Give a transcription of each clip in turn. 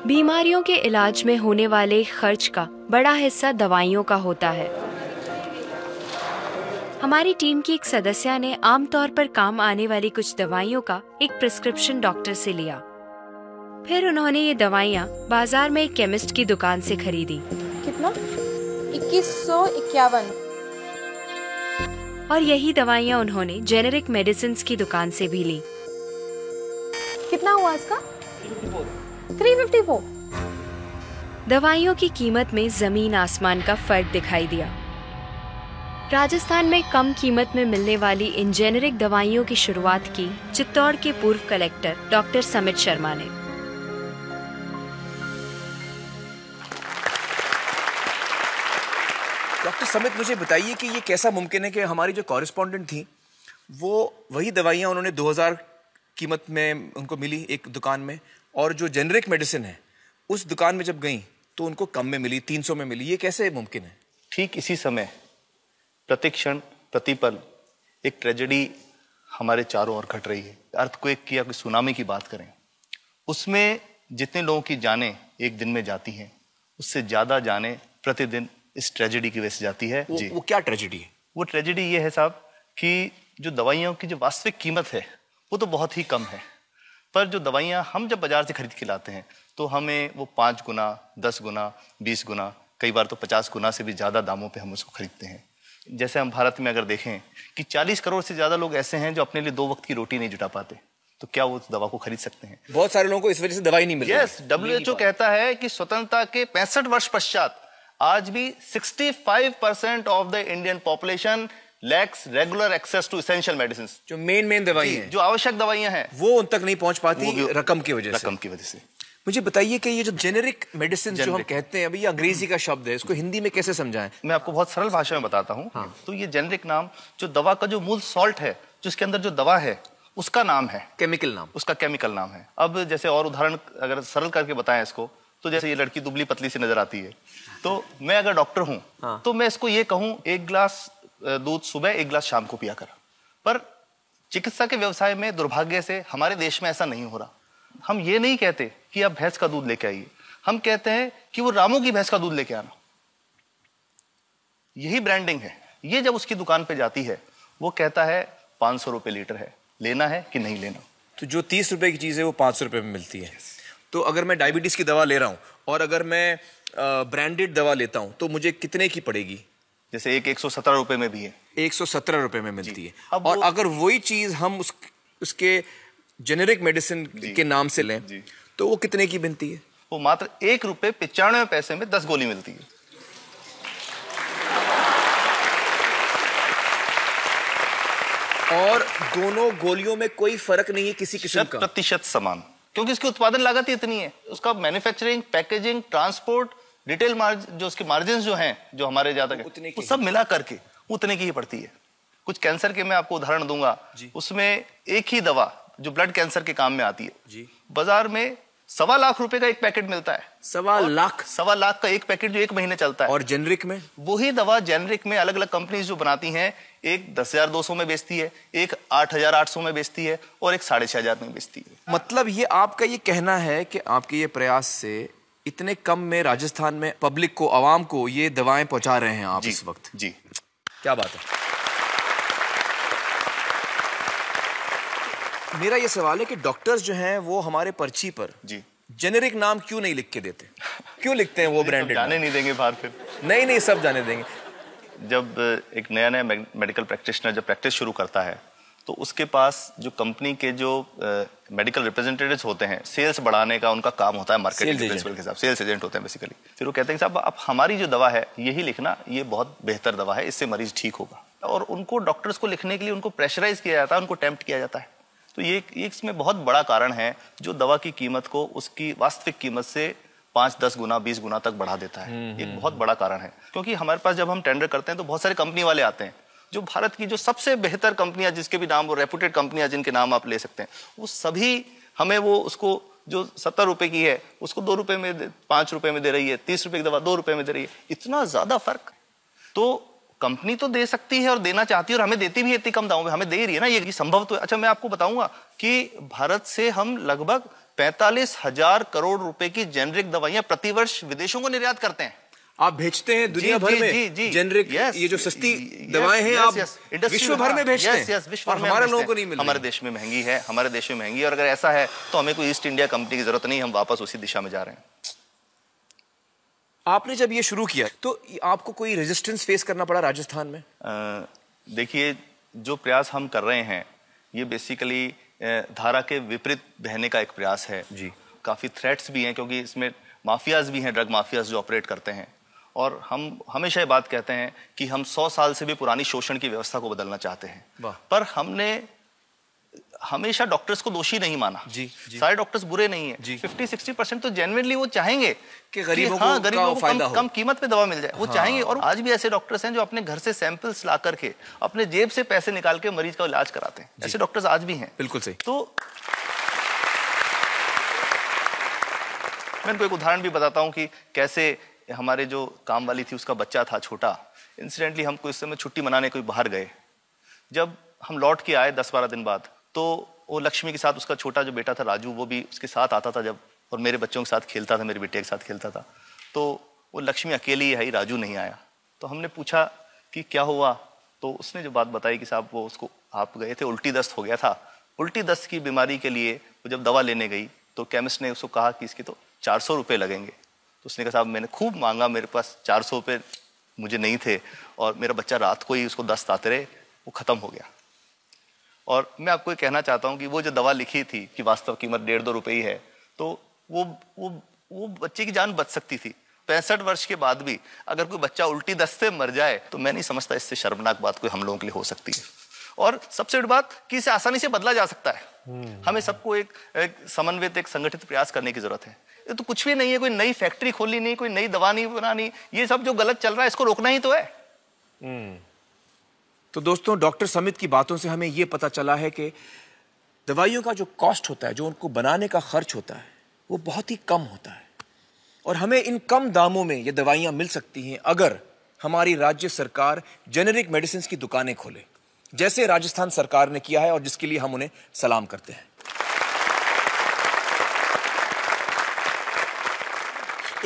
बीमारियों के इलाज में होने वाले खर्च का बड़ा हिस्सा दवाइयों का होता है। हमारी टीम की एक सदस्य ने आमतौर पर काम आने वाली कुछ दवाइयों का एक प्रिस्क्रिप्शन डॉक्टर से लिया। फिर उन्होंने ये दवाइयाँ बाजार में एक केमिस्ट की दुकान से खरीदी। कितना? 2151। और यही दवाइयाँ उन्होंने जेनेरिक मेडिसिन्स की दुकान से भी ली। कितना हुआ इसका? 354। दवाइयों की कीमत में जमीन आसमान का फर्क दिखाई दिया। राजस्थान में कम कीमत में मिलने वाली इन जेनेरिक दवाइयों की शुरुआत की चित्तौड़ के पूर्व कलेक्टर डॉक्टर समित शर्मा ने। डॉक्टर समित, मुझे बताइए कि ये कैसा मुमकिन है कि हमारी जो कॉरेस्पॉन्डेंट थी वो वही दवाइयाँ उन्होंने 2000 कीमत में उनको मिली एक दुकान में, और जो जेनेरिक मेडिसिन है उस दुकान में जब गई तो उनको कम में मिली, 300 में मिली। ये कैसे मुमकिन है? ठीक इसी समय प्रतिक्षण प्रतिपल एक ट्रेजेडी हमारे चारों ओर घट रही है। अर्थक्वेक की या कोई सुनामी की बात करें, उसमें जितने लोगों की जानें एक दिन में जाती हैं, उससे ज्यादा जानें प्रतिदिन इस ट्रेजेडी की वजह से जाती है। वो क्या ट्रेजेडी है? वो ट्रेजेडी ये है साहब कि जो दवाइयों की जो वास्तविक कीमत है वो तो बहुत ही कम है, पर जो दवाइयाँ हम जब बाजार से खरीद के लाते हैं तो हमें वो 5 गुना, 10 गुना, 20 गुना, कई बार तो 50 गुना से भी ज़्यादा दामों पे हम उसको खरीदते हैं। जैसे हम भारत में अगर देखें कि 40 करोड़ से ज़्यादा लोग ऐसे हैं जो अपने लिए 2 वक्त की रोटी नहीं जुटा पाते, तो क्या वो उस दवा को खरीद सकते हैं? बहुत सारे लोगों को इस वजह से दवाई नहीं मिल रही। यस, WHO कहता है कि स्वतंत्रता के 65 वर्ष पश्चात आज भी 65% of the Indian population lacks regular access to essential medicine. जो मेन दवाई हैं, जो आवश्यक दवाइयां हैं, वो उन तक नहीं पहुंच पाती रकम की वजह से। मुझे बताइए कि ये जो जेनेरिक मेडिसिन जो हम कहते हैं, अभी ये अंग्रेजी का शब्द है, इसको हिंदी में कैसे समझाएं? मैं आपको बहुत सरल भाषा में बताता हूँ। तो ये जेनेरिक नाम जो दवा का जो मूल सॉल्ट है, जो इसके अंदर जो दवा है उसका नाम है, केमिकल नाम, उसका केमिकल नाम है। अब जैसे और उदाहरण अगर सरल करके बताएं इसको, तो जैसे ये लड़की दुबली पतली सी नजर आती है, तो मैं अगर डॉक्टर हूं तो मैं इसको ये कहूं 1 गिलास दूध सुबह, 1 गिलास शाम को पिया कर। पर चिकित्सा के व्यवसाय में दुर्भाग्य से हमारे देश में ऐसा नहीं हो रहा। हम ये नहीं कहते कि आप भैंस का दूध लेके आइए, हम कहते हैं कि वो रामू की भैंस का दूध लेके आना। यही ब्रांडिंग है। ये जब उसकी दुकान पे जाती है वो कहता है 500 रुपए लीटर है, लेना है कि नहीं लेना। तो जो 30 रुपए की चीज है वो 500 रुपए में मिलती है। तो अगर मैं डायबिटीज की दवा ले रहा हूं और अगर मैं ब्रांडेड दवा लेता हूं तो मुझे कितने की पड़ेगी? जैसे एक 117 रुपए में भी है, 117 रुपए में मिलती है। और अगर वही चीज हम उसके जेनेरिक मेडिसिन के नाम से लें तो वो कितने की बनती है? वो मात्र 1 रुपए 95 पैसे में 10 गोली मिलती है। और दोनों गोलियों में कोई फर्क नहीं है किसी किस्म का? 100% समान, क्योंकि इसकी उत्पादन लागत ही इतनी है। उसका manufacturing, packaging, transport, retail margin, जो उसके मार्जिन जो हैं, जो हमारे ज्यादा वो सब मिला करके उतने की ही पड़ती है। कुछ कैंसर के मैं आपको उदाहरण दूंगा, उसमें एक ही दवा जो ब्लड कैंसर के काम में आती है, बाजार में 1.25 लाख रुपए का एक पैकेट मिलता है। 1.25 लाख का एक पैकेट जो 1 महीने चलता है। और जेनरिक में वही दवा जेनरिक में अलग अलग कंपनीज जो बनाती हैं, एक 10,200 में बेचती है, एक 8,800 में बेचती है और एक 6,500 में बेचती है। मतलब ये आपका ये कहना है कि आपके ये प्रयास से इतने कम में राजस्थान में पब्लिक को, आवाम को ये दवाएं पहुंचा रहे हैं आप इस वक्त? जी, क्या बात है। मेरा ये सवाल है कि डॉक्टर्स जो हैं वो हमारे पर्ची पर जेनेरिक नाम क्यों नहीं लिख के देते? क्यों लिखते हैं वो ब्रांडेड? जाने नहीं देंगे बाहर फिर? नहीं, सब जाने देंगे। जब एक नया मेडिकल प्रैक्टिशनर जब प्रैक्टिस शुरू करता है तो उसके पास जो कंपनी के जो मेडिकल रिप्रेजेंटेटिव्स होते हैं, सेल्स बढ़ाने का उनका काम होता है, मार्केटिंग प्रिंसिपल के साथ सेल्स एजेंट होते हैं बेसिकली। फिर वो कहते हैं साहब आप हमारी जो दवा है यही लिखना, ये बहुत बेहतर दवा है, इससे मरीज ठीक होगा। और उनको डॉक्टर्स को लिखने के लिए उनको प्रेशराइज किया जाता है, उनको टेम्प्ट किया जाता है। तो ये इसमें बहुत बड़ा कारण है जो दवा की कीमत को उसकी वास्तविक कीमत से 5-10 गुना 20 गुना तक बढ़ा देता है। एक बहुत बड़ा कारण है, क्योंकि हमारे पास जब हम टेंडर करते हैं तो बहुत सारे कंपनी वाले आते हैं, जो भारत की जो सबसे बेहतर कंपनियां, जिसके भी नाम वो रेपुटेड कंपनियां जिनके नाम आप ले सकते हैं, वो सभी हमें वो उसको जो 70 रुपए की है उसको 2 रुपए में 5 रुपए में दे रही है, 30 रुपए की दवा 2 रुपए में दे रही है। इतना ज्यादा फर्क तो कंपनी तो दे सकती है और देना चाहती है और हमें देती भी है इतनी कम दामों में, हमें दे रही है ना, ये संभव तो है। अच्छा, मैं आपको बताऊंगा कि भारत से हम लगभग 45,000 करोड़ रुपए की जेनरिक दवाइयां प्रतिवर्ष विदेशों को निर्यात करते हैं। आप भेजते हैं दुनिया भर में जेनरिक, ये जो सस्ती दवाएं हैं आप विश्व भर में भेजते हैं, और हमारे लोगों को नहीं मिल रही। हमारे देश में महंगी है, हमारे देश में महंगी है, और अगर ऐसा है तो हमें कोई ईस्ट इंडिया कंपनी की जरूरत नहीं, हम वापस उसी दिशा में जा रहे हैं। आपने जब ये शुरू किया तो आपको कोई रेजिस्टेंस फेस करना पड़ा राजस्थान में? देखिए, जो प्रयास हम कर रहे हैं ये बेसिकली धारा के विपरीत बहने का एक प्रयास है जी। काफी थ्रेट्स भी हैं, क्योंकि इसमें माफियाज भी हैं, ड्रग माफियाज जो ऑपरेट करते हैं, और हम हमेशा ये बात कहते हैं कि हम 100 साल से भी पुरानी शोषण की व्यवस्था को बदलना चाहते हैं, पर हमने हमेशा डॉक्टर्स को दोषी नहीं माना। जी। सारे डॉक्टर्स बुरे नहीं है, 50-60% तो जेन्युइनली वो चाहेंगे कि गरीबों को कम कीमत पे दवा मिल जाए, वो चाहेंगे। और आज भी ऐसे डॉक्टर्स हैं जो अपने घर से सैंपल्स ला करके अपने जेब से पैसे निकाल के मरीज का इलाज कराते हैं, ऐसे डॉक्टर्स आज भी हैं। बिल्कुल सही। तो मैं इनको एक उदाहरण भी बताता हूँ कि कैसे हमारे जो काम वाली थी उसका बच्चा था छोटा, इंसिडेंटली हम कोई समय छुट्टी मनाने कोई बाहर गए, जब हम लौट के आए 10-12 दिन बाद, तो वो लक्ष्मी के साथ उसका छोटा जो बेटा था राजू, वो भी उसके साथ आता था जब, और मेरे बच्चों के साथ खेलता था, मेरे बेटे के साथ खेलता था। तो वो लक्ष्मी अकेली ही आई, राजू नहीं आया। तो हमने पूछा कि क्या हुआ, तो उसने जो बात बताई कि साहब वो उसको, आप गए थे, उल्टी दस्त हो गया था। उल्टी दस्त की बीमारी के लिए वो जब दवा लेने गई तो केमिस्ट ने उसको कहा कि इसके तो 400 रुपये लगेंगे। तो उसने कहा साहब मैंने खूब मांगा, मेरे पास 400 रुपये मुझे नहीं थे, और मेरा बच्चा रात को ही उसको दस्त आते रहे, वो खत्म हो गया। और मैं आपको ये कहना चाहता हूँ कि वो जो दवा लिखी थी कि वास्तव कीमत 1.5-2 रुपये ही है, तो वो बच्चे की जान बच सकती थी। 65 वर्ष के बाद भी अगर कोई बच्चा उल्टी दस्त से मर जाए तो मैं नहीं समझता इससे शर्मनाक बात कोई हम लोगों के लिए हो सकती है। और सबसे बड़ी बात कि इसे आसानी से बदला जा सकता है। हमें सबको एक समन्वित, एक संगठित प्रयास करने की जरूरत है। ये तो कुछ भी नहीं है, कोई नई फैक्ट्री खोलनी नहीं, कोई नई दवा नहीं बनानी, ये सब जो गलत चल रहा है इसको रोकना ही तो है। तो दोस्तों, डॉक्टर समित की बातों से हमें यह पता चला है कि दवाइयों का जो कॉस्ट होता है, जो उनको बनाने का खर्च होता है, वो बहुत ही कम होता है, और हमें इन कम दामों में ये दवाइयां मिल सकती हैं अगर हमारी राज्य सरकार जेनेरिक मेडिसिन की दुकानें खोले, जैसे राजस्थान सरकार ने किया है, और जिसके लिए हम उन्हें सलाम करते हैं।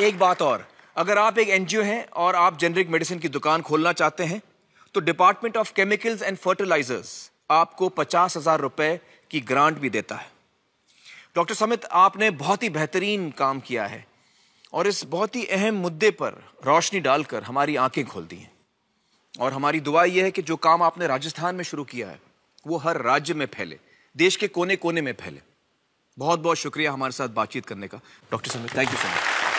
एक बात और, अगर आप एक एनजीओ हैं और आप जेनेरिक मेडिसिन की दुकान खोलना चाहते हैं तो department of chemicals and fertilisers आपको 50,000 रुपए की ग्रांट भी देता है। डॉक्टर समित, आपने बहुत ही बेहतरीन काम किया है और इस बहुत ही अहम मुद्दे पर रोशनी डालकर हमारी आंखें खोल दी हैं, और हमारी दुआ यह है कि जो काम आपने राजस्थान में शुरू किया है वो हर राज्य में फैले, देश के कोने कोने में फैले। बहुत बहुत शुक्रिया हमारे साथ बातचीत करने का doctor Samit, thank you so much.